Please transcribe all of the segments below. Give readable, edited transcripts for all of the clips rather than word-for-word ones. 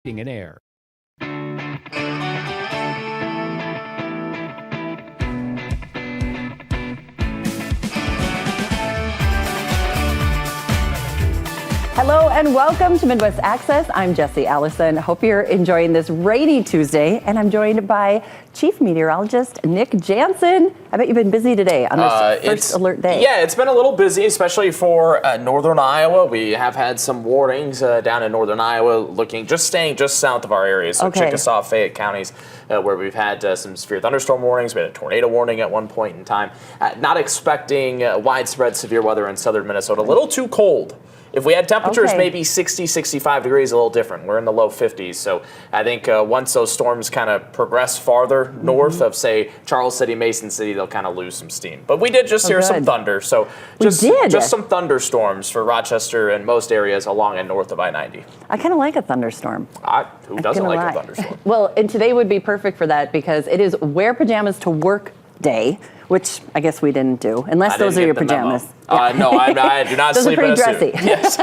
and air. Hello and welcome to Midwest Access. I'm Jesse Allison. Hope you're enjoying this rainy Tuesday, and I'm joined by Chief Meteorologist Nick Jansen. I bet you've been busy today on this first alert day. Yeah, it's been a little busy, especially for northern Iowa. We have had some warnings down in northern Iowa, staying just south of our area. So Chickasaw, Fayette counties, where we've had some severe thunderstorm warnings. We had a tornado warning at one point in time. Not expecting widespread severe weather in southern Minnesota. A little too cold. If we had temperatures maybe 60, 65 degrees, a little different. We're in the low 50s. So I think once those storms kind of progress farther north of, say, Charles City, Mason City, they'll kind of lose some steam. But we did just hear some thunder. So just some thunderstorms for Rochester and most areas along and north of I-90. I kind of like a thunderstorm. Who doesn't like a thunderstorm? Well, and today would be perfect for that because it is wear pajamas to work day, which I guess we didn't do, unless those are your pajamas. No, I do not sleep in a suit. Those are pretty dressy. Yes.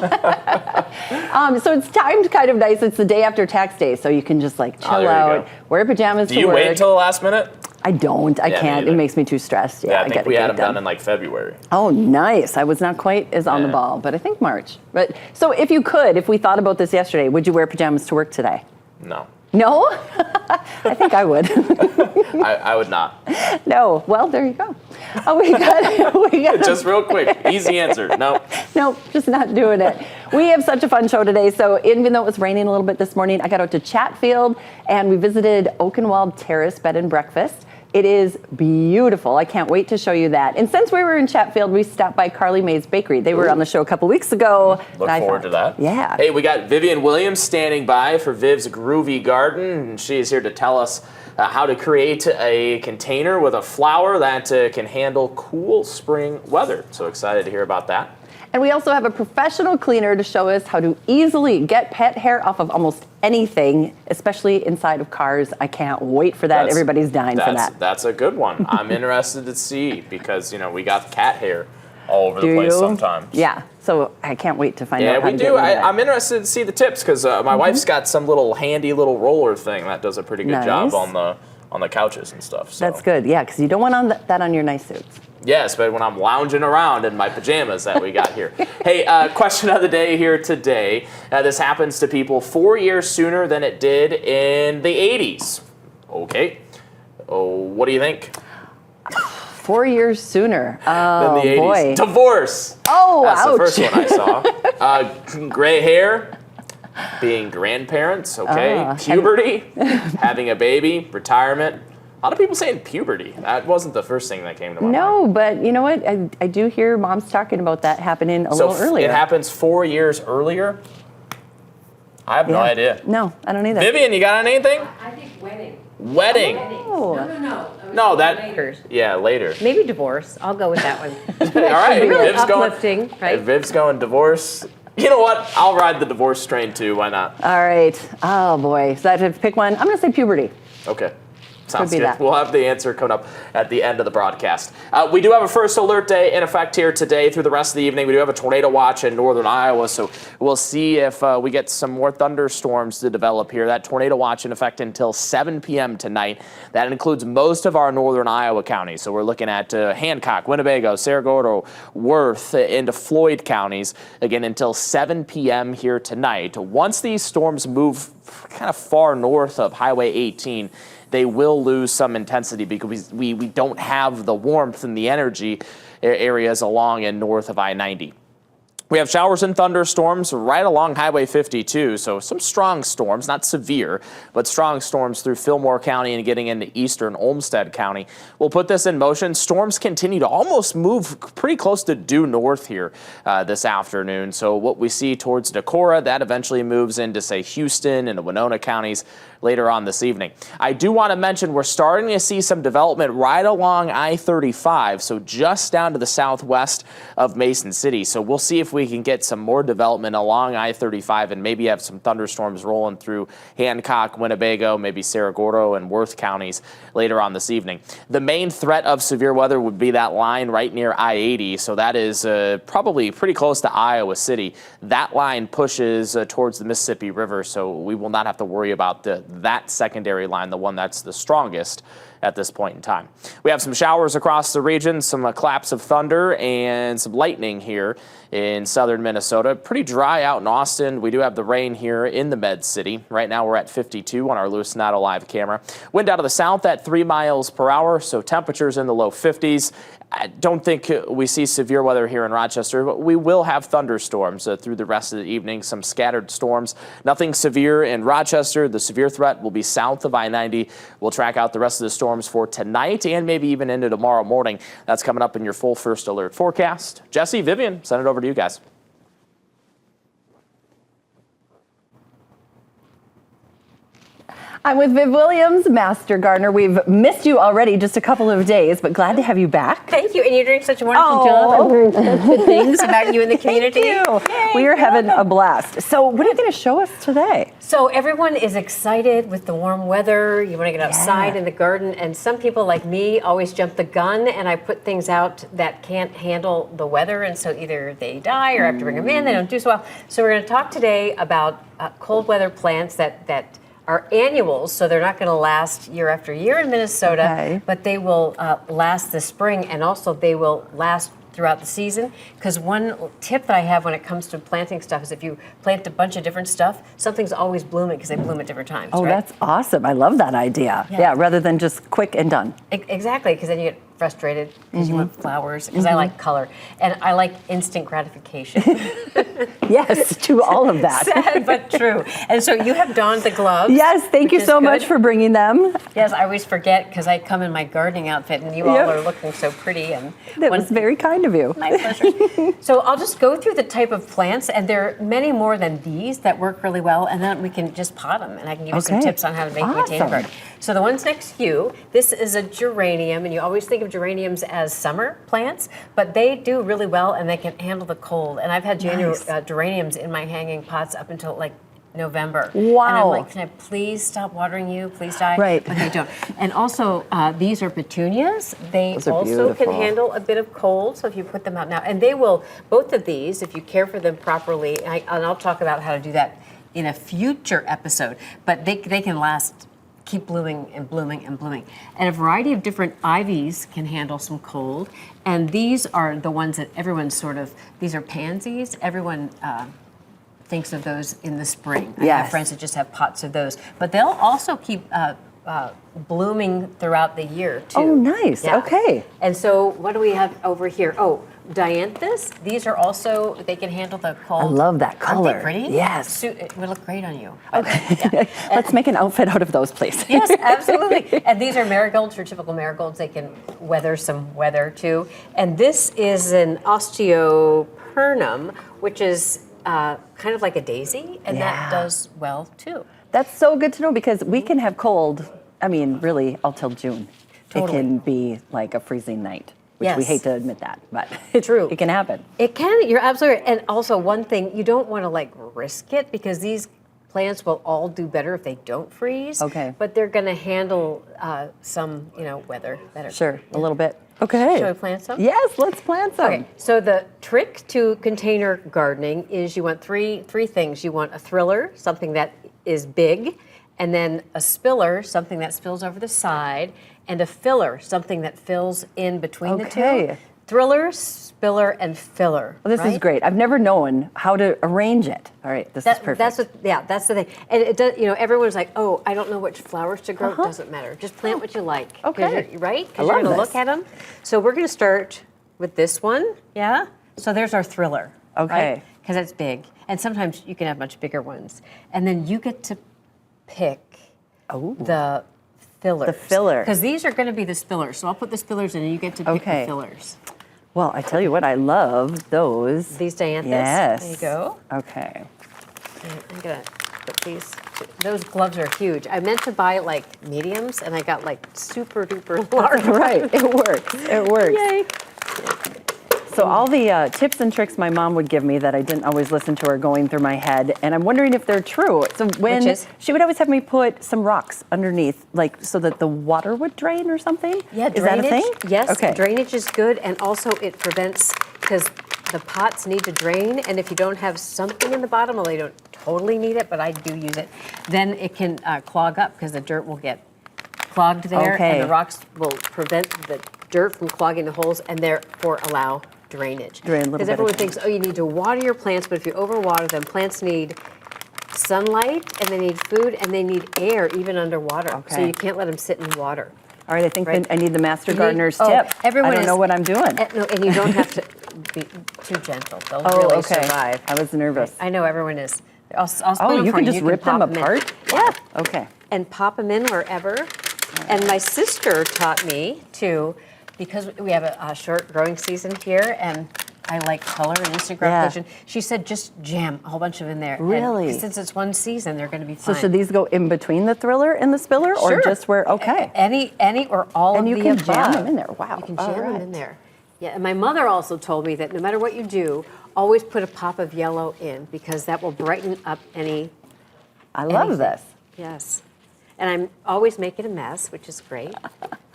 So it's timed kind of nice. It's the day after tax day, so you can just like chill out, wear pajamas to work. Do you wait until the last minute? I don't. I can't. It makes me too stressed. Yeah, I think we had them done in like February. Oh, nice. I was not quite as on the ball, but I think March. But so if we thought about this yesterday, would you wear pajamas to work today? No. No? I think I would. I would not. No. Well, there you go. We got just real quick, easy answer. No. No, just not doing it. We have such a fun show today. So even though it was raining a little bit this morning, I got out to Chatfield and we visited Oakenwald Terrace Bed and Breakfast. It is beautiful. I can't wait to show you that. And since we were in Chatfield, we stopped by Carly Mae's Bakery. They were on the show a couple weeks ago. Look forward to that. Yeah. Hey, we got Vivian Williams standing by for Viv's Groovy Garden. And she is here to tell us how to create a container with a flower that can handle cool spring weather. So excited to hear about that. And we also have a professional cleaner to show us how to easily get pet hair off of almost anything, especially inside of cars. I can't wait for that. Everybody's dying for that. That's a good one. I'm interested to see because, we got cat hair all over the place sometimes. Yeah, so I can't wait to find out how we to do. I'm interested to see the tips because my wife's got some handy little roller thing that does a pretty good job on the couches and stuff. So. That's good, yeah, because you don't want that on your nice suits. Yes, but when I'm lounging around in my pajamas that we got here. Hey, question of the day here today. This happens to people 4 years sooner than it did in the 80s. Okay. Oh, what do you think? 4 years sooner. Than the 80s. Boy. Divorce. Oh, That's ouch. the first one I saw. Gray hair. Being grandparents, puberty, having a baby, retirement. A lot of people saying puberty. That wasn't the first thing that came to my mind. No, but you know what? I do hear moms talking about that happening a little earlier. It happens 4 years earlier? I have no idea. No, I don't either. Vivian, you got anything? I think wedding. Wedding. Oh. No. No, that. Later. Yeah, later. Maybe divorce. I'll go with that one. All right, Really Viv's uplifting, going. right? Viv's going divorce. You know what? I'll ride the divorce train too. Why not? All right. Oh boy. So I have to pick one. I'm going to say puberty. Okay. Sounds be good. that. We'll have the answer coming up at the end of the broadcast. We do have a first alert day in effect here today through the rest of the evening. We do have a tornado watch in northern Iowa, so we'll see if we get some more thunderstorms to develop here. That tornado watch in effect until 7 p.m. tonight. That includes most of our northern Iowa counties. So we're looking at Hancock, Winnebago, Saragordo, Worth, into Floyd counties, again until 7 p.m. here tonight. Once these storms move kind of far north of Highway 18, they will lose some intensity because we don't have the warmth and the energy areas along and north of I-90. We have showers and thunderstorms right along Highway 52, so some strong storms, not severe, but strong storms through Fillmore County and getting into eastern Olmsted County. We'll put this in motion. Storms continue to almost move pretty close to due north here this afternoon. So what we see towards Decorah, that eventually moves into, say, Houston and the Winona counties later on this evening. I do want to mention we're starting to see some development right along I-35, so just down to the southwest of Mason City. So we'll see if we we can get some more development along I-35 and maybe have some thunderstorms rolling through Hancock, Winnebago, maybe Cerro Gordo and Worth counties later on this evening. The main threat of severe weather would be that line right near I-80, so that is probably pretty close to Iowa City. That line pushes towards the Mississippi River, so we will not have to worry about that secondary line, the one that's the strongest at this point in time. We have some showers across the region, some claps of thunder, and some lightning here in southern Minnesota. Pretty dry out in Austin. We do have the rain here in the Med City. Right now we're at 52 on our Lewis Nato live camera. Wind out of the south at 3 miles per hour, so temperatures in the low 50s. I don't think we see severe weather here in Rochester, but we will have thunderstorms through the rest of the evening, some scattered storms. Nothing severe in Rochester. The severe threat will be south of I-90. We'll track out the rest of the storms for tonight and maybe even into tomorrow morning. That's coming up in your full first alert forecast. Jesse, Vivian, send it over to you guys. I'm with Viv Williams, Master Gardener. We've missed you already just a couple of days, but glad to have you back. Thank you, and you're doing such a wonderful job. I've heard such good things about you in the community. Thank you. Yay, We are having a blast. So what are you going to show us today? So everyone is excited with the warm weather. You want to get outside in the garden, and some people like me always jump the gun, and I put things out that can't handle the weather, and so either they die or I have to bring them in. They don't do so well. So we're going to talk today about cold weather plants that are annuals, so they're not going to last year after year in Minnesota, but they will last this spring, and also they will last throughout the season. Because one tip that I have when it comes to planting stuff is if you plant a bunch of different stuff, something's always blooming because they bloom at different times. Oh, right? that's awesome. I love that idea. Yeah, rather than just quick and done. Exactly, because then you get frustrated because you want flowers, because I like color, and I like instant gratification. Yes, to all of that. Sad but true. And so you have donned the gloves. Yes, thank you so much for bringing them. Yes, I always forget because I come in my gardening outfit and you all are looking so pretty. And that was very kind of you. My pleasure. So I'll just go through the type of plants, and there are many more than these that work really well, and then we can just pot them, and I can give you some tips on how to maintain a garden. So the ones next to you, this is a geranium, and you always think of geraniums as summer plants, but they do really well, and they can handle the cold. And I've had geraniums in my hanging pots up until like November. Wow. And I'm like, can I please stop watering you? Please die. Right. But they don't. And also, these are petunias. They Those are also can beautiful. handle a bit of cold, so if you put them out now, and they will, both of these, if you care for them properly, and I'll talk about how to do that in a future episode, but they can last, keep blooming and blooming and blooming. And a variety of different ivies can handle some cold, and these are the ones that everyone these are pansies. Everyone thinks of those in the spring. I have friends that just have pots of those, but they'll also keep blooming throughout the year too. Oh, nice. Yeah. Okay. And so what do we have over here? Oh, dianthus. These are also, they can handle the cold. I love that color. Aren't they pretty? Yes. It would look great on you. Okay. Let's make an outfit out of those, please. Yes, absolutely. And these are marigolds, your typical marigolds. They can weather some weather too. And this is an osteopernum, which is kind of like a daisy, and that does well too. That's so good to know, because we can have cold, I mean, really, all till June. Totally. It can be like a freezing night, which we hate to admit that, but True. it can happen. It can, you're absolutely right. And also one thing, you don't want to like risk it, because these plants will all do better if they don't freeze. Okay. But they're going to handle some, weather better. Sure, a little bit. Okay. Shall we plant some? Yes, let's plant some. Okay, so the trick to container gardening is you want three things. You want a thriller, something that is big, and then a spiller, something that spills over the side, and a filler, something that fills in between the two. Thriller, spiller, and filler. Well, this is great. I've never known how to arrange it. All right, this is perfect. That's the thing. And it does. Everyone's like, oh, I don't know which flowers to grow. It doesn't matter. Just plant what you like. Okay. Right? I Because you're love going to this. look at them. So we're going to start with this one. Yeah. So there's our thriller. Okay. Because that's big, and sometimes you can have much bigger ones. And then you get to pick the fillers. The filler. Because these are going to be the spillers. So I'll put the spillers in, and you get to pick the fillers. Well, I tell you what, I love those. These dianthus. Yes. There you go. Okay. I'm gonna put these. Those gloves are huge. I meant to buy like mediums, and I got like super duper large. Right. It works. It works. Yay. So all the tips and tricks my mom would give me that I didn't always listen to are going through my head, and I'm wondering if they're true. So when she would always have me put some rocks underneath, like so that the water would drain or something. Yeah, is that a thing? Yes, Okay. drainage is good, and also it prevents, because the pots need to drain, and if you don't have something in the bottom, well, they don't totally need it, but I do use it, then it can clog up because the dirt will get clogged there, and the rocks will prevent the dirt from clogging the holes and therefore allow drainage. Because everyone thinks, oh, you need to water your plants, but if you overwater them, plants need sunlight, and they need food, and they need air even underwater. Okay. So you can't let them sit in water. All right, I think I need the master gardener's tip. Everyone I don't know what I'm doing. No, and you don't have to be too gentle. They'll really survive. I was nervous. I know everyone is. I'll spoon them you for can just rip them pop 'em in. apart? Yeah. Okay. And pop them in wherever. And my sister taught me to, because we have a short growing season here, and I like color and instant gratification. She said just jam a whole bunch of them in there. Really? And since it's one season, they're going to be fine. So should these go in between the thriller and the spiller, or just where? Okay. Any or all of the above. And you can jam them in there. Wow. You can jam them in there. Yeah, and my mother also told me that no matter what you do, always put a pop of yellow in, because that will brighten up any. I love this. Yes. And I'm always making a mess, which is great.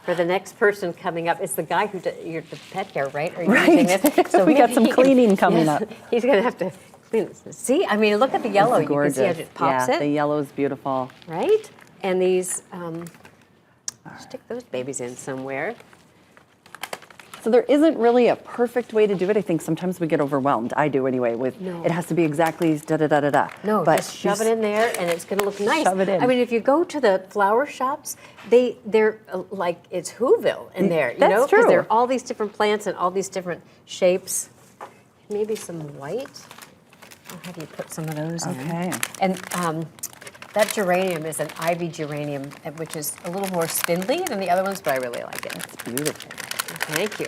For the next person coming up, it's the guy who you're the pet care, right? Are you using this? So we got some cleaning coming up. He's going to have to clean it. See, I mean, look at the yellow. You can see how it pops in. The yellow is beautiful. Right? And these, stick those babies in somewhere. So there isn't really a perfect way to do it. I think sometimes we get overwhelmed. I do anyway. It has to be exactly da da da da da. No, but just shove it in there, and it's going to look nice. Shove it in. I mean, if you go to the flower shops, they're like it's Whoville in there. You know, true. Because there are all these different plants and all these different shapes. Maybe some white. I'll have you put some of those in. Okay. And that geranium is an ivy geranium, which is a little more spindly than the other ones, but I really like it. It's beautiful. Thank you.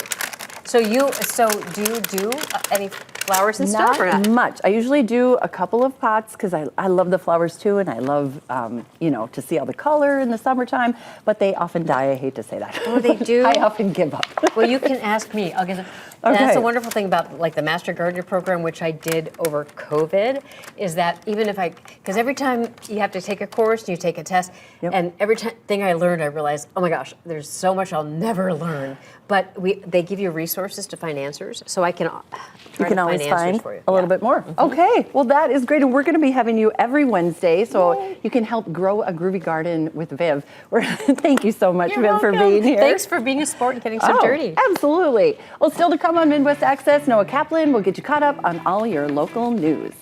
So do you do any flowers and stuff or not? Not much. I usually do a couple of pots because I love the flowers too, and I love to see all the color in the summertime. But they often die. I hate to say that. Oh, they do. I often give up. Well, you can ask me. I'll get. Okay. That's the wonderful thing about like the Master Gardener program, which I did over COVID, is that even if because every time you have to take a course and you take a test, and every thing I learned, I realized, oh my gosh, there's so much I'll never learn. But they give you resources to find answers, so I can try to always find answers find for you. a little bit more. Okay, well that is great, and we're going to be having you every Wednesday, so you can help grow a groovy garden with Viv. Thank you so much, Viv, for being here. Thanks for being a sport and getting so dirty. Absolutely. Well, still to come on Midwest Access, Noah Kaplan will get you caught up on all your local news.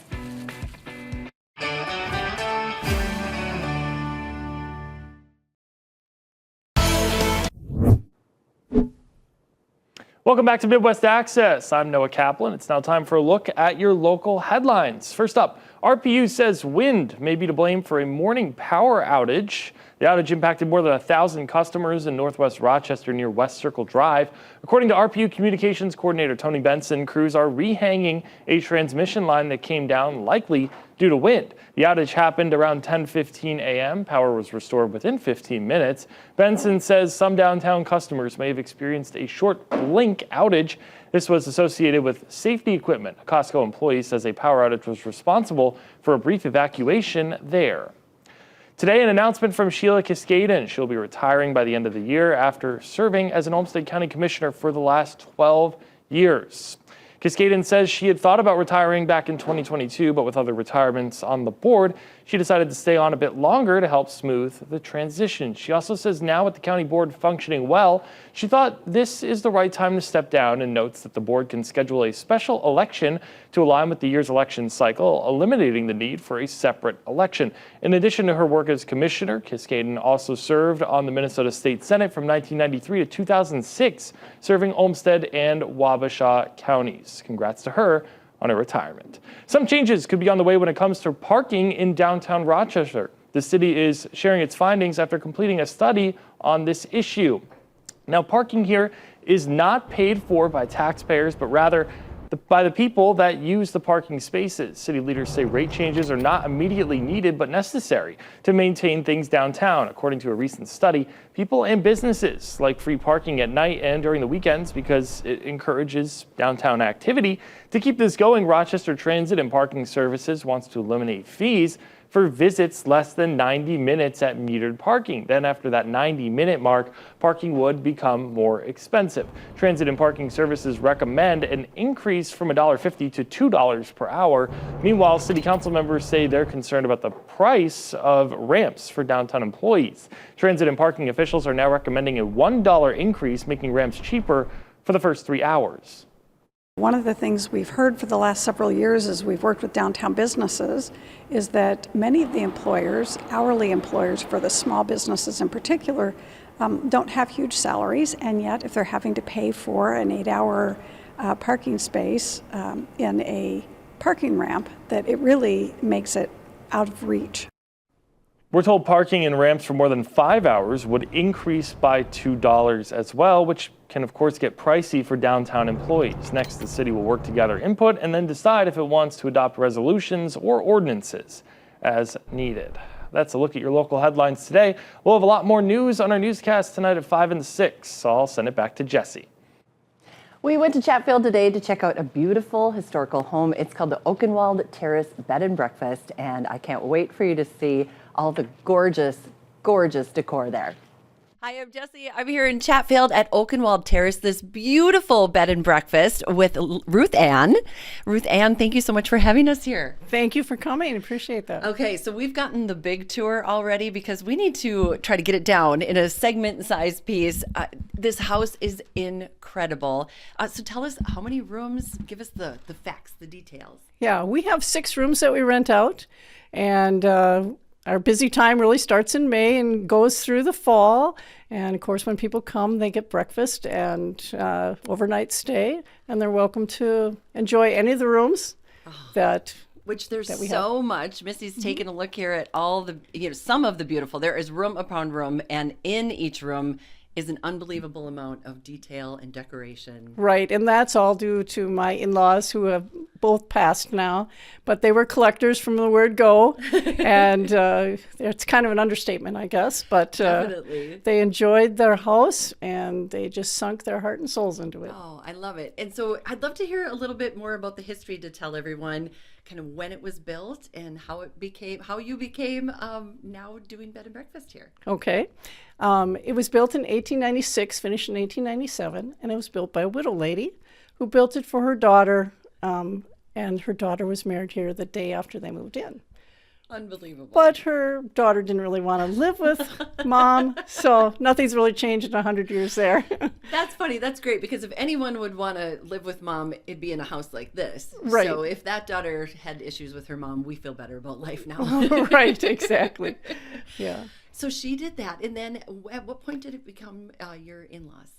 Welcome back to Midwest Access. I'm Noah Kaplan. It's now time for a look at your local headlines. First up, RPU says wind may be to blame for a morning power outage. The outage impacted more than 1,000 customers in Northwest Rochester near West Circle Drive. According to RPU Communications Coordinator Tony Benson, crews are rehanging a transmission line that came down, likely due to wind. The outage happened around 10:15 a.m. Power was restored within 15 minutes. Benson says some downtown customers may have experienced a short blink outage. This was associated with safety equipment. A Costco employee says a power outage was responsible for a brief evacuation there. Today, an announcement from Sheila Cascaden. She'll be retiring by the end of the year after serving as an Olmsted County Commissioner for the last 12 years. Cascaden says she had thought about retiring back in 2022, but with other retirements on the board, she decided to stay on a bit longer to help smooth the transition. She also says now with the county board functioning well, she thought this is the right time to step down, and notes that the board can schedule a special election to align with the year's election cycle, eliminating the need for a separate election. In addition to her work as commissioner, Cascaden also served on the Minnesota State Senate from 1993 to 2006, serving Olmsted and Wabasha counties. Congrats to her on her retirement. Some changes could be on the way when it comes to parking in downtown Rochester. The city is sharing its findings after completing a study on this issue. Now, parking here is not paid for by taxpayers, but rather the by the people that use the parking spaces. City leaders say rate changes are not immediately needed but necessary to maintain things downtown. According to a recent study, people and businesses like free parking at night and during the weekends because it encourages downtown activity. To keep this going, Rochester Transit and Parking Services wants to eliminate fees for visits less than 90 minutes at metered parking. Then after that 90-minute mark, parking would become more expensive. Transit and Parking Services recommend an increase from $1.50 to $2 per hour. Meanwhile, city council members say they're concerned about the price of ramps for downtown employees. Transit and parking officials are now recommending a $1 increase, making ramps cheaper for the first 3 hours. One of the things we've heard for the last several years as we've worked with downtown businesses is that many of the employers, hourly employers for the small businesses in particular, don't have huge salaries, and yet if they're having to pay for an 8-hour parking space in a parking ramp, that it really makes it out of reach. We're told parking in ramps for more than 5 hours would increase by $2 as well, which can of course get pricey for downtown employees. Next, the city will work to gather input and then decide if it wants to adopt resolutions or ordinances as needed. That's a look at your local headlines today. We'll have a lot more news on our newscast tonight at 5 and 6, so I'll send it back to Jesse. We went to Chatfield today to check out a beautiful historical home. It's called the Oakenwald Terrace Bed and Breakfast, and I can't wait for you to see all the gorgeous, gorgeous decor there. Hi, I'm Jessie. I'm here in Chatfield at Oakenwald Terrace, this beautiful bed and breakfast with Ruth Ann. Ruth Ann, thank you so much for having us here. Thank you for coming. Appreciate that. Okay, so we've gotten the big tour already because we need to try to get it down in a segment-sized piece. This house is incredible. So tell us how many rooms. Give us the facts, the details. Yeah, we have 6 rooms that we rent out, and our busy time really starts in May and goes through the fall. And of course, when people come, they get breakfast and overnight stay, and they're welcome to enjoy any of the rooms Which there's so much. Missy's taken a look here at all the, some of the beautiful. There is room upon room, and in each room is an unbelievable amount of detail and decoration. Right, and that's all due to my in-laws who have both passed now, but they were collectors from the word go, and it's kind of an understatement, I guess, but Definitely. They enjoyed their house, and they just sunk their heart and souls into it. Oh, I love it. And so I'd love to hear a little bit more about the history to tell everyone kind of when it was built and how you became now doing bed and breakfast here. Okay. It was built in 1896, finished in 1897, and it was built by a widow lady who built it for her daughter, and her daughter was married here the day after they moved in. Unbelievable. But her daughter didn't really want to live with mom, so nothing's really changed in 100 years there. That's funny. That's great, because if anyone would want to live with mom, it'd be in a house like this. Right. So if that daughter had issues with her mom, we feel better about life now. Right, exactly. Yeah. So she did that. And then at what point did it become your in-laws?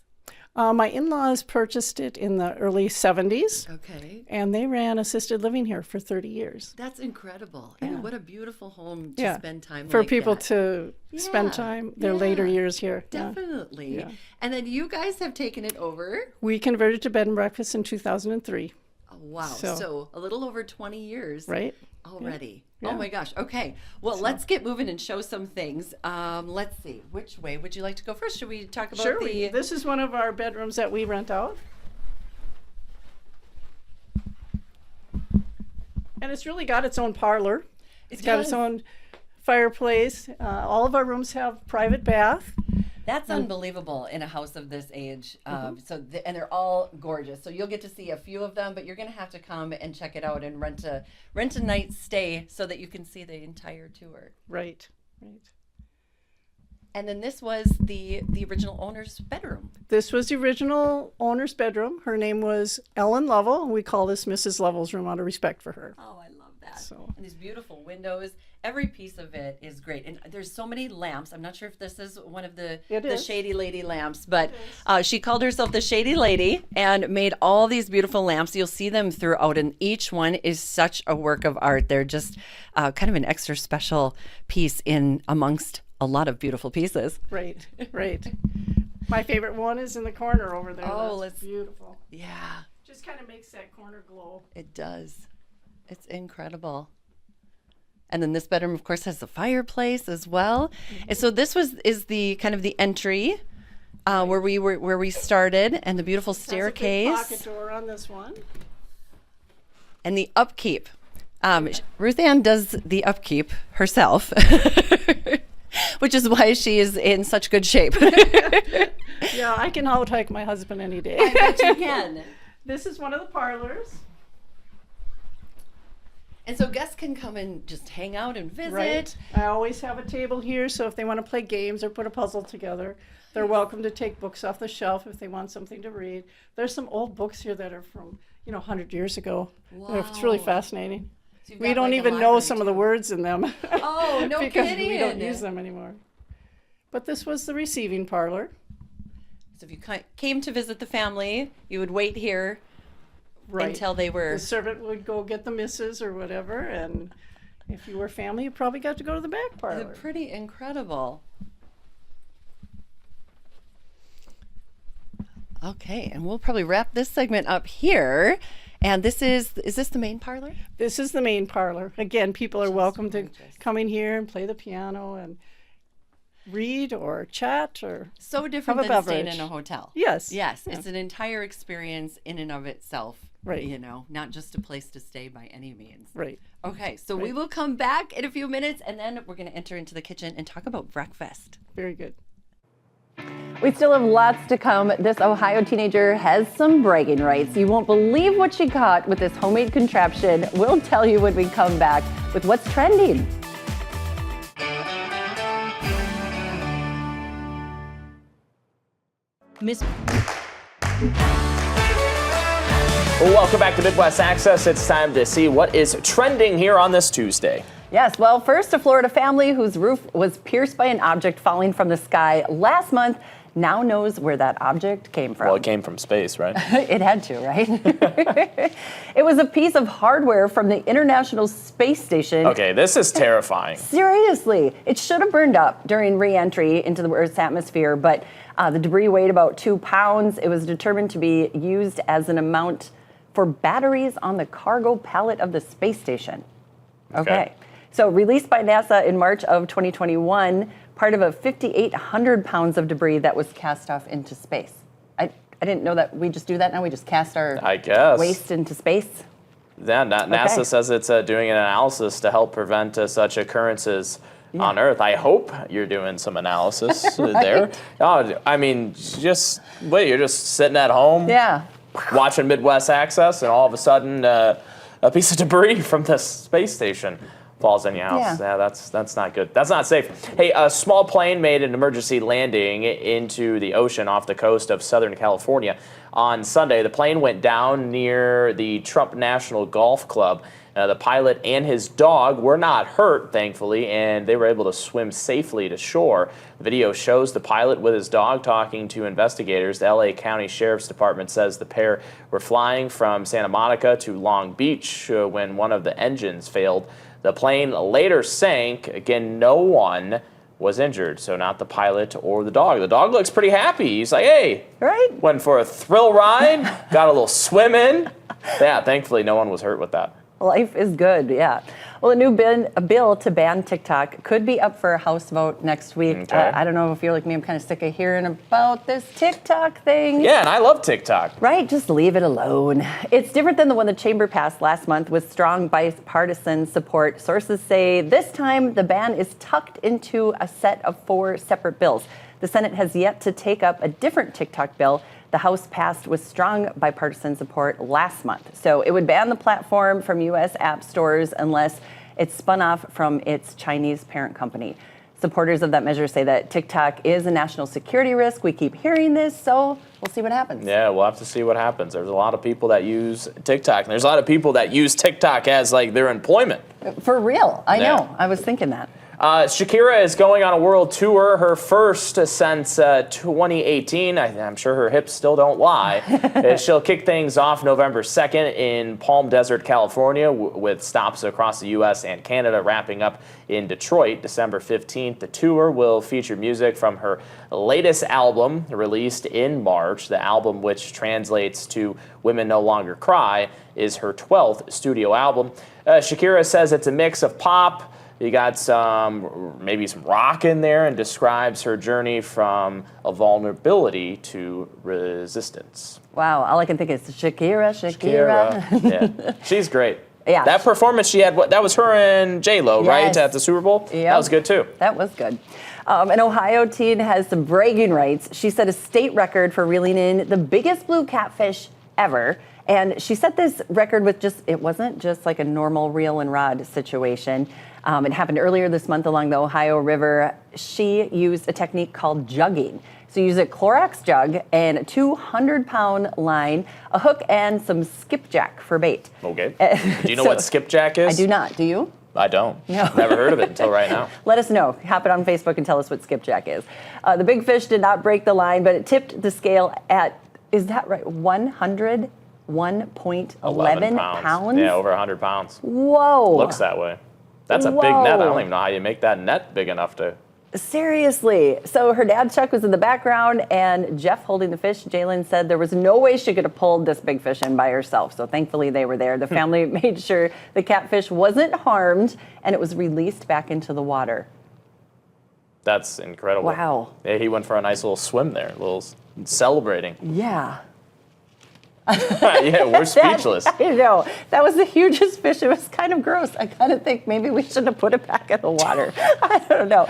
My in-laws purchased it in the early 70s. Okay. And they ran assisted living here for 30 years. That's incredible. Yeah. And what a beautiful home to spend time for like people that. to spend time, their later years here. Definitely. Yeah. And then you guys have taken it over. We converted to bed and breakfast in 2003. Oh, wow. So a little over 20 years. Right. Already. Yeah. Oh my gosh. Okay. Well, let's get moving and show some things. Let's see. Which way would you like to go first? Should we talk about Sure. the... This is one of our bedrooms that we rent out. And it's really got its own parlor. It's got its own fireplace. All of our rooms have private bath. That's unbelievable in a house of this age. And they're all gorgeous. So you'll get to see a few of them, but you're going to have to come and check it out and rent a night's stay so that you can see the entire tour. Right. And then this was the original owner's bedroom. This was the original owner's bedroom. Her name was Ellen Lovell. We call this Mrs. Lovell's room out of respect for her. Oh, I love that. So. And these beautiful windows. Every piece of it is great. And there's so many lamps. I'm not sure if this is one of the Shady Lady lamps, but she called herself the Shady Lady and made all these beautiful lamps. You'll see them throughout, and each one is such a work of art. They're just kind of an extra special piece in amongst a lot of beautiful pieces. Right. My favorite one is in the corner over there. Oh, that's beautiful. Yeah. Just kind of makes that corner glow. It does. It's incredible. And then this bedroom, of course, has the fireplace as well. And so this is the kind of the entry where we started, and the beautiful staircase. Has a big pocket door on this one. And the upkeep. Ruth Ann does the upkeep herself, which is why she is in such good shape. Yeah, I can out hike my husband any day. I bet you can. This is one of the parlors. And so guests can come and just hang out and visit. Right. I always have a table here, so if they want to play games or put a puzzle together, they're welcome to take books off the shelf if they want something to read. There's some old books here that are from, 100 years ago. Wow. It's really fascinating. So you've We got, don't like, a even know library, some of the too. words in them. Oh, no because kidding. we don't use them anymore. But this was the receiving parlor. So if you came to visit the family, you would wait here Right. until they were... The servant would go get the missus or whatever, and if you were family, you probably got to go to the back They're parlor. pretty incredible. Okay, and we'll probably wrap this segment up here. And this is this the main parlor? This is the main parlor. Again, people are welcome to come in here and play the piano and read or chat or So different have a than staying beverage. in a hotel. Yes. Yes, Yeah. it's an entire experience in and of itself. Right. Not just a place to stay by any means. Right. Okay, so we will come back in a few minutes, and then we're going to enter into the kitchen and talk about breakfast. Very good. We still have lots to come. This Ohio teenager has some bragging rights. You won't believe what she got with this homemade contraption. We'll tell you when we come back with what's trending. Miss Welcome back to Midwest Access. It's time to see what is trending here on this Tuesday. Yes, well, first, a Florida family whose roof was pierced by an object falling from the sky last month now knows where that object came from. Well, it came from space, right? It had to, right? It was a piece of hardware from the International Space Station. Okay, this is terrifying. Seriously, it should have burned up during re-entry into the Earth's atmosphere, but the debris weighed about 2 pounds. It was determined to be used as an amount for batteries on the cargo pallet of the space station. Okay. So released by NASA in March of 2021, part of a 5,800 pounds of debris that was cast off into space. I didn't know that we just do that now. We just cast our I guess. waste into space. Yeah, NASA says it's doing an analysis to help prevent such occurrences on Earth. I hope you're doing some analysis there. Oh, I mean, just wait, you're just sitting at home Yeah. watching Midwest Access, and all of a sudden a piece of debris from the space station falls in your house. Yeah. That's not good. That's not safe. Hey, a small plane made an emergency landing into the ocean off the coast of Southern California on Sunday. The plane went down near the Trump National Golf Club. The pilot and his dog were not hurt, thankfully, and they were able to swim safely to shore. The video shows the pilot with his dog talking to investigators. The LA County Sheriff's Department says the pair were flying from Santa Monica to Long Beach when one of the engines failed. The plane later sank. Again, no one was injured, so not the pilot or the dog. The dog looks pretty happy. He's like, hey, Right? went for a thrill ride, got a little swim in. Yeah, thankfully no one was hurt with that. Life is good, yeah. Well, a bill to ban TikTok could be up for a House vote next week. Okay. I don't know if you're like me, I'm kind of sick of hearing about this TikTok thing. Yeah, and I love TikTok. Right, just leave it alone. It's different than the one the chamber passed last month with strong bipartisan support. Sources say this time the ban is tucked into a set of 4 separate bills. The Senate has yet to take up a different TikTok bill. The House passed with strong bipartisan support last month. So it would ban the platform from U.S. app stores unless it's spun off from its Chinese parent company. Supporters of that measure say that TikTok is a national security risk. We keep hearing this, so we'll see what happens. Yeah, we'll have to see what happens. There's a lot of people that use TikTok, and there's a lot of people that use TikTok as like their employment. For real, I Yeah. know. I was thinking that. Shakira is going on a world tour, her first since 2018. I'm sure her hips still don't lie. She'll kick things off November 2nd in Palm Desert, California, with stops across the U.S. and Canada, wrapping up in Detroit December 15th. The tour will feature music from her latest album, released in March. The album, which translates to Women No Longer Cry, is her 12th studio album. Shakira says it's a mix of pop. You got maybe some rock in there, and describes her journey from a vulnerability to resistance. Wow, all I can think is Shakira. Yeah, she's great. Yeah. That performance she had, that was her and J-Lo, right, Yes. at the Super Bowl? Yep. That was good, too. That was good. An Ohio teen has some bragging rights. She set a state record for reeling in the biggest blue catfish ever. And she set this record with it wasn't just like a normal reel and rod situation. It happened earlier this month along the Ohio River. She used a technique called jugging. So you use a Clorox jug and a 200-pound line, a hook, and some skipjack for bait. Okay. Do you know what skipjack is? I do not. Do you? I don't. No. Never heard of it until right now. Let us know. Hop it on Facebook and tell us what skipjack is. The big fish did not break the line, but it tipped the scale at, is that right, 101.11 pounds? Yeah, over 100 pounds. Whoa. Looks that way. That's a big net. I don't even know how you make that net big enough to... Seriously. So her dad, Chuck, was in the background, and Jeff holding the fish. Jalen said there was no way she could have pulled this big fish in by herself. So thankfully they were there. The family made sure the catfish wasn't harmed, and it was released back into the water. That's incredible. Wow. Yeah, he went for a nice little swim there, a little celebrating. Yeah. Yeah, we're speechless. I know. That was the hugest fish. It was kind of gross. I kind of think maybe we should have put it back in the water. I don't know.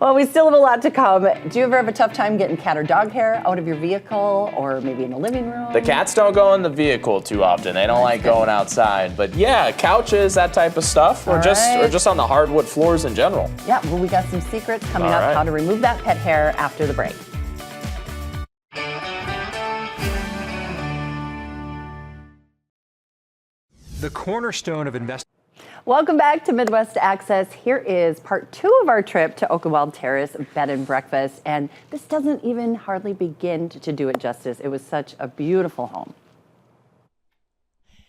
Well, we still have a lot to come. Do you ever have a tough time getting cat or dog hair out of your vehicle, or maybe in the living room? The cats don't go in the vehicle too often. They don't like going outside. But yeah, couches, that type of stuff, or just on the hardwood floors in general. Yeah, well, we got some secrets coming All up, right. how to remove that pet hair after the break. The cornerstone of investing. Welcome back to Midwest Access. Here is part 2 of our trip to Oakenwald Terrace Bed and Breakfast. And this doesn't even hardly begin to do it justice. It was such a beautiful home.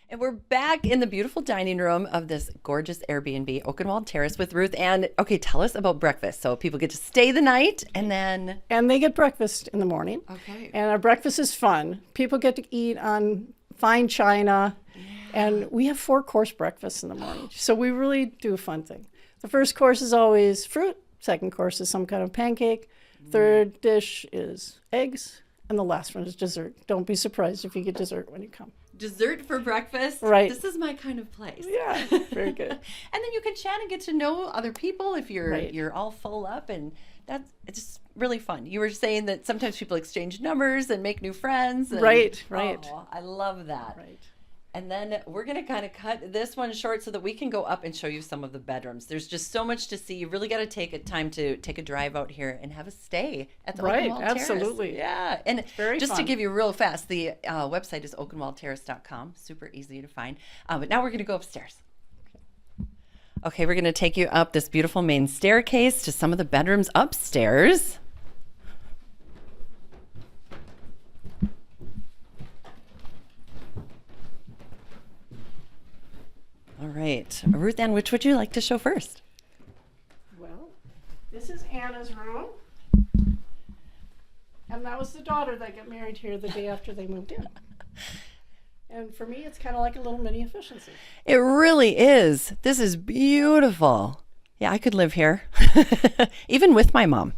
And we're back in the beautiful dining room of this gorgeous Airbnb, Oakenwald Terrace, with Ruth. And okay, tell us about breakfast. So people get to stay the night, and then... And they get breakfast in the morning. Okay. And our breakfast is fun. People get to eat on fine china. And we have 4-course breakfasts in the morning. So we really do a fun thing. The first course is always fruit. Second course is some kind of pancake. Third dish is eggs. And the last one is dessert. Don't be surprised if you get dessert when you come. Dessert for breakfast? Right. This is my kind of place. Yeah, very good. And then you can chat and get to know other people if you're Right. you're all full up, and it's just really fun. You were saying that sometimes people exchange numbers and make new friends. And, Right. Oh, I love that. Right. And then we're going to kind of cut this one short so that we can go up and show you some of the bedrooms. There's just so much to see. You really got to take a time to take a drive out here and have a stay at the Right, Oakenwald Terrace. absolutely. Yeah. And very just to fun. give you real fast, the website is oakenwaldterrace.com. Super easy to find. But now we're going to go upstairs. Okay, we're going to take you up this beautiful main staircase to some of the bedrooms upstairs. All right. Ruth Ann, which would you like to show first? Well, this is Anna's room. And that was the daughter that got married here the day after they moved in. And for me, it's kind of like a little mini efficiency. It really is. This is beautiful. Yeah, I could live here, even with my mom.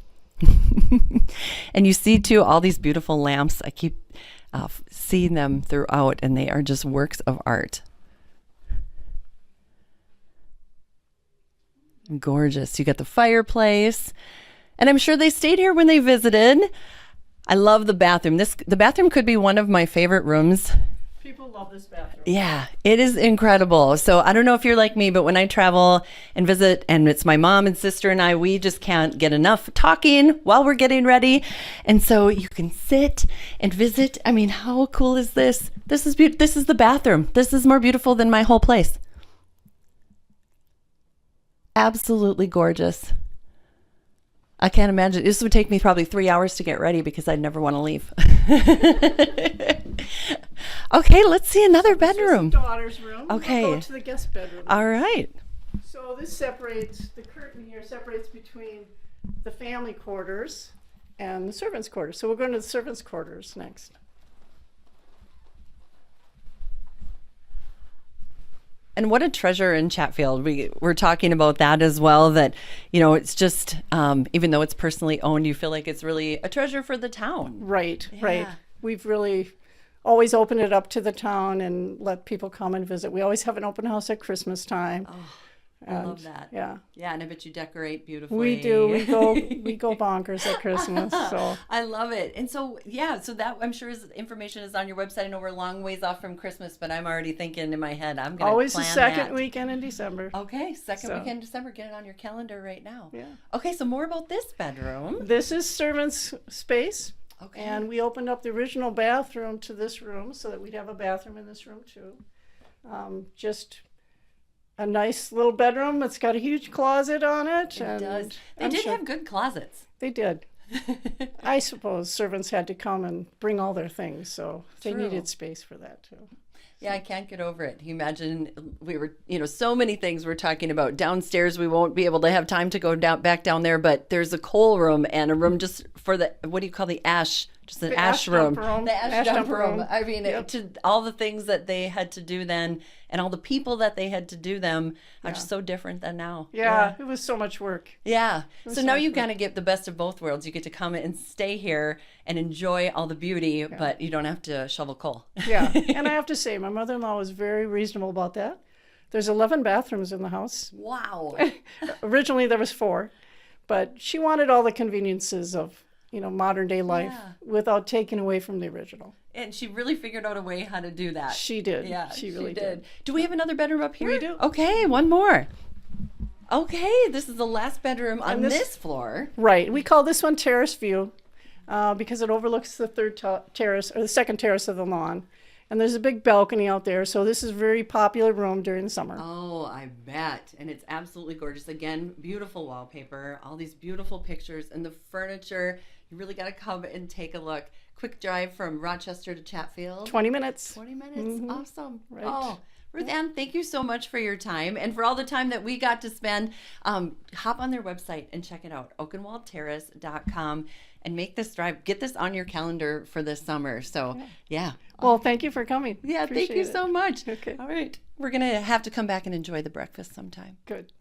And you see, too, all these beautiful lamps. I keep seeing them throughout, and they are just works of art. Gorgeous. You got the fireplace, and I'm sure they stayed here when they visited. I love the bathroom. The bathroom could be one of my favorite rooms. People love this bathroom. Yeah, it is incredible. So I don't know if you're like me, but when I travel and visit, and it's my mom and sister and I, we just can't get enough talking while we're getting ready. And so you can sit and visit. I mean, how cool is this? This is This is the bathroom. This is more beautiful than my whole place. Absolutely gorgeous. I can't imagine. This would take me probably 3 hours to get ready because I'd never want to leave. Okay, let's see another bedroom. This is the daughter's room. Okay. We'll go to the guest bedroom. All right. So this separates, the curtain here separates between the family quarters and the servants' quarters. So we're going to the servants' quarters next. And what a treasure in Chatfield. We're talking about that as well, that, you know, it's just, even though it's personally owned, you feel like it's really a treasure for the town. Right, right. We've really always opened it up to the town and let people come and visit. We always have an open house at Christmas time. I love that. Yeah. Yeah, and I bet you decorate beautifully. We do. We go bonkers at Christmas. So I love it. And so, yeah, so that I'm sure information is on your website. I know we're a long ways off from Christmas, but I'm already thinking in my head, I'm going to always the plan second that. weekend in December. Okay, second weekend in December. Get it on your calendar right now. Yeah. Okay, so more about this bedroom. This is servants' space. Okay. And we opened up the original bathroom to this room so that we'd have a bathroom in this room too. Just a nice little bedroom. It's got a huge closet on it. It does. They I'm did sure have good closets. They did. I suppose servants had to come and bring all their things, so they True. needed space for that too. Yeah, I can't get over it. You imagine we were, so many things we're talking about. Downstairs, we won't be able to have time to go back down there, but there's a coal room and a room just for the, what do you call the ash? Just an The ash dump room. The ash dump room. I mean, Yep. to all the things that they had to do then and all the people that they had to do them are just so different than now. Yeah, it was so much work. Yeah. So now you nice. kind of get the best of both worlds. You get to come and stay here and enjoy all the beauty, but you don't have to shovel coal. Yeah, and I have to say, my mother-in-law was very reasonable about that. There's 11 bathrooms in the house. Wow. Originally there was 4, but she wanted all the conveniences of modern day life without taking away from the original. And she really figured out a way how to do that. She did. Yeah, she really did. Do we have another bedroom up here? We do. Okay, one more. Okay, this is the last bedroom on this floor. Right. We call this one terrace view because it overlooks the third terrace or the second terrace of the lawn. And there's a big balcony out there, so this is a very popular room during the summer. Oh, I bet. And it's absolutely gorgeous. Again, beautiful wallpaper, all these beautiful pictures, and the furniture. You really got to come and take a look. Quick drive from Rochester to Chatfield. 20 minutes. 20 minutes. Awesome. Right. Oh, Ruth Ann, thank you so much for your time and for all the time that we got to spend. Hop on their website and check it out, oakenwaldterrace.com, and make this drive. Get this on your calendar for this summer. So, yeah. Well, thank you for coming. Yeah, thank you so much. Okay. All right. We're going to have to come back and enjoy the breakfast sometime. Good.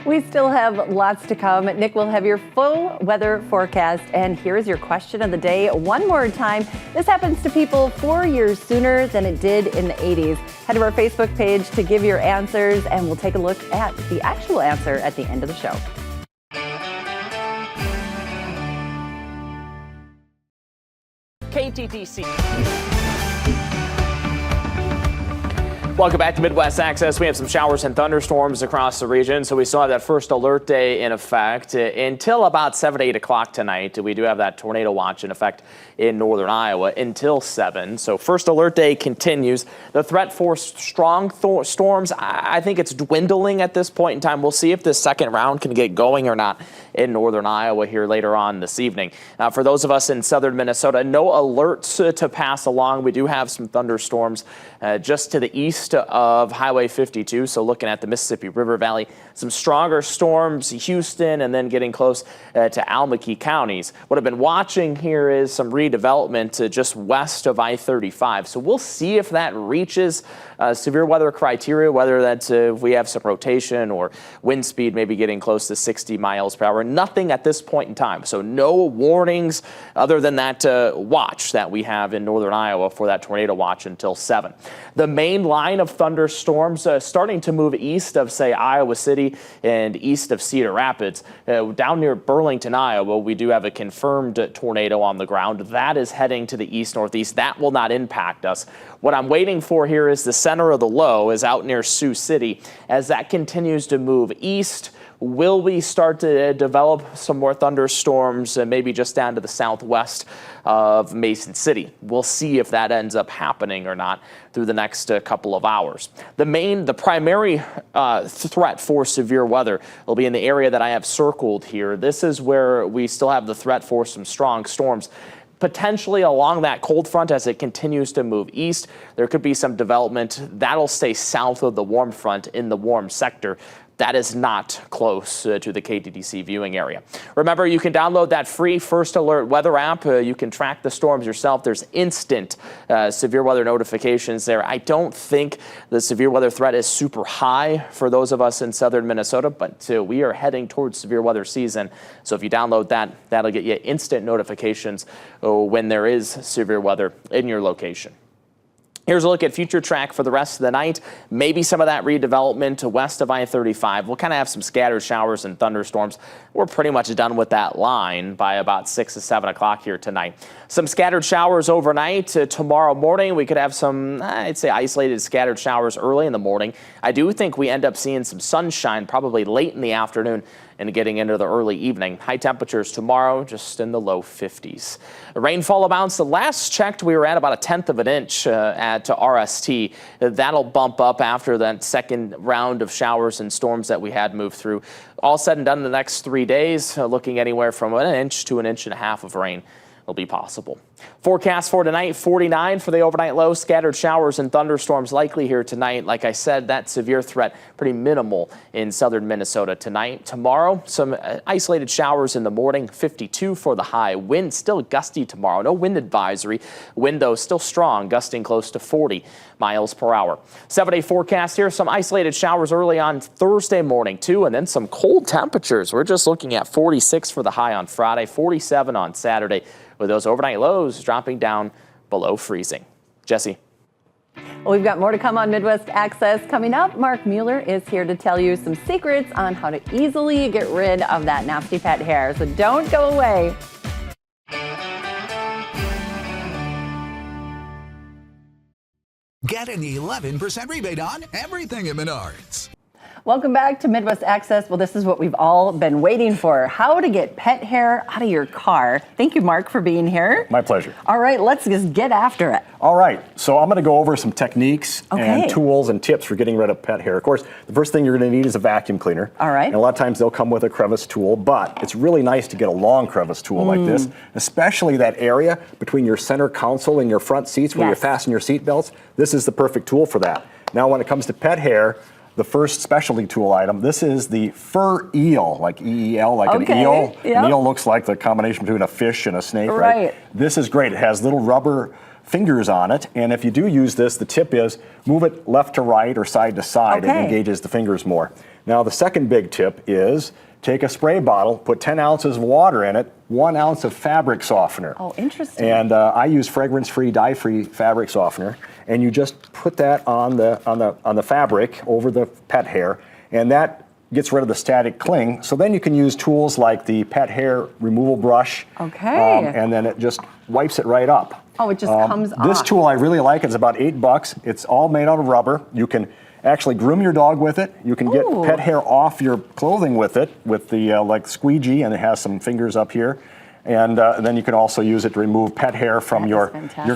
We still have lots to come. Nick will have your full weather forecast. And here's your question of the day one more time. This happens to people 4 years sooner than it did in the 80s. Head to our Facebook page to give your answers, and we'll take a look at the actual answer at the end of the show. KTTC. Welcome back to Midwest Access. We have some showers and thunderstorms across the region, so we still have that first alert day in effect until about 7 to 8 o'clock tonight. We do have that tornado watch in effect in northern Iowa until 7. So first alert day continues. The threat for strong storms, I think it's dwindling at this point in time. We'll see if this second round can get going or not in northern Iowa here later on this evening. For those of us in southern Minnesota, no alerts to pass along. We do have some thunderstorms just to the east of Highway 52, so looking at the Mississippi River Valley, some stronger storms, Houston, and then getting close to Albuquerque counties. What I've been watching here is some redevelopment just west of I-35, so we'll see if that reaches severe weather criteria, whether that's if we have some rotation or wind speed maybe getting close to 60 miles per hour. Nothing at this point in time, so no warnings other than that watch that we have in northern Iowa for that tornado watch until 7. The main line of thunderstorms starting to move east of, say, Iowa City and east of Cedar Rapids. Down near Burlington, Iowa, we do have a confirmed tornado on the ground. That is heading to the east-northeast. That will not impact us. What I'm waiting for here is the center of the low is out near Sioux City. As that continues to move east, Will we start to develop some more thunderstorms, maybe just down to the southwest of Mason City? We'll see if that ends up happening or not through the next couple of hours. The primary threat for severe weather will be in the area that I have circled here. This is where we still have the threat for some strong storms. Potentially along that cold front as it continues to move east, there could be some development that'll stay south of the warm front in the warm sector. That is not close to the KTTC viewing area. Remember, you can download that free First Alert weather app. You can track the storms yourself. There's instant severe weather notifications there. I don't think the severe weather threat is super high for those of us in southern Minnesota, but we are heading towards severe weather season. So if you download that, that'll get you instant notifications when there is severe weather in your location. Here's a look at future track for the rest of the night. Maybe some of that redevelopment to west of I-35. We'll kind of have some scattered showers and thunderstorms. We're pretty much done with that line by about 6 to 7 o'clock here tonight. Some scattered showers overnight. Tomorrow morning, we could have some, I'd say, isolated scattered showers early in the morning. I do think we end up seeing some sunshine probably late in the afternoon and getting into the early evening. High temperatures tomorrow, just in the low 50s. Rainfall amounts, the last checked, we were at about 1/10 of an inch at RST. That'll bump up after that second round of showers and storms that we had moved through. All said and done in the next 3 days, looking anywhere from 1 inch to 1.5 inches of rain will be possible. Forecast for tonight, 49 for the overnight low. Scattered showers and thunderstorms likely here tonight. Like I said, that severe threat pretty minimal in southern Minnesota tonight. Tomorrow, some isolated showers in the morning, 52 for the high. Wind still gusty tomorrow. No wind advisory. Wind, though, still strong, gusting close to 40 miles per hour. 7-day forecast here. Some isolated showers early on Thursday morning, too, and then some cold temperatures. We're just looking at 46 for the high on Friday, 47 on Saturday, with those overnight lows dropping down below freezing. Jesse. Well, we've got more to come on Midwest Access. Coming up, Mark Mueller is here to tell you some secrets on how to easily get rid of that nasty pet hair. So don't go away. Get an 11% rebate on everything at Menards. Welcome back to Midwest Access. Well, this is what we've all been waiting for. How to get pet hair out of your car. Thank you, Mark, for being here. My pleasure. All right, let's just get after it. All right, so I'm going to go over some techniques and tools and tips for getting rid of pet hair. Of course, the first thing you're going to need is a vacuum cleaner. All right. And a lot of times they'll come with a crevice tool, but it's really nice to get a long crevice tool like this, especially that area between your center console and your front seats where you fasten your seat belts. This is the perfect tool for that. Now, when it comes to pet hair, the first specialty tool item, this is the fur eel, like E-E-L, like an eel. Yep. An eel looks like the combination between a fish and a snake, right? This is great. It has little rubber fingers on it, and if you do use this, the tip is move it left to right or side to side. It engages the fingers more. Now, the second big tip is take a spray bottle, put 10 ounces of water in it, 1 ounce of fabric softener. Oh, interesting. And I use fragrance-free, dye-free fabric softener, and you just put that on the fabric over the pet hair, and that gets rid of the static cling. So then you can use tools like the pet hair removal brush, and then it just wipes it right up. Oh, it just comes off. This tool I really like. It's about $8. It's all made out of rubber. You can actually groom your dog with it. You can get pet hair off your clothing with it, with the like squeegee, and it has some fingers up here. And then you can also use it to remove pet hair from your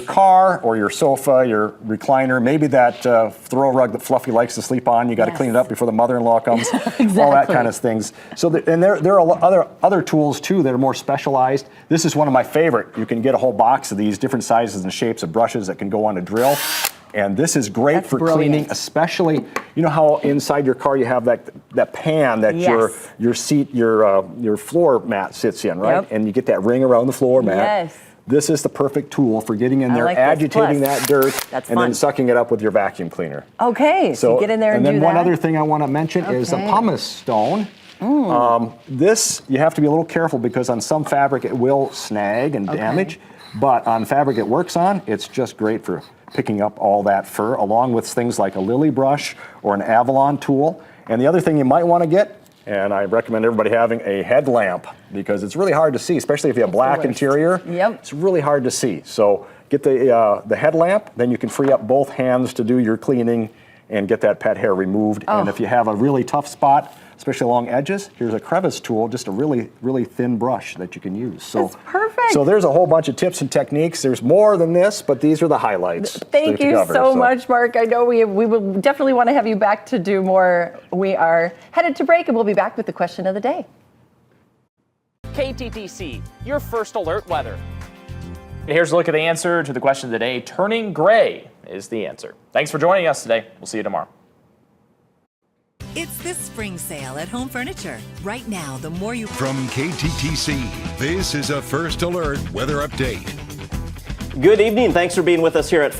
car or your sofa, your recliner, maybe that throw rug that Fluffy likes to sleep on. You got to clean it up before the mother-in-law comes. All that kind of things. So there are other tools too that are more specialized. This is one of my favorite. You can get a whole box of these different sizes and shapes of brushes that can go on a drill. And this is great for cleaning, especially, you know how inside your car you have that pan that your seat, your floor mat sits in, right? And you get that ring around the floor mat. This is the perfect tool for getting in there, agitating that dirt, and then sucking it up with your vacuum cleaner. Okay, so get in there and do that. And then one other thing I want to mention is the pumice stone. This, you have to be a little careful because on some fabric it will snag and damage, but on fabric it works on, it's just great for picking up all that fur, along with things like a lily brush or an Avalon tool. And the other thing you might want to get, and I recommend everybody having a headlamp, because it's really hard to see, especially if you have black interior. It's really hard to see. So get the headlamp, then you can free up both hands to do your cleaning and get that pet hair removed. And if you have a really tough spot, especially along edges. Here's a crevice tool, just a really, really thin brush that you can use. So, That's perfect. So there's a whole bunch of tips and techniques. There's more than this, but these are the highlights. Thank to you cover, so much, Mark. I know we will definitely want to have you back to do more. We are headed to break, and we'll be back with the question of the day. KTTC, your first alert weather. And here's a look at the answer to the question of the day. Turning gray is the answer. Thanks for joining us today. We'll see you tomorrow. It's the spring sale at Home Furniture. Right now, the more you... From KTTC, this is a First Alert weather update. Good evening. Thanks for being with us here at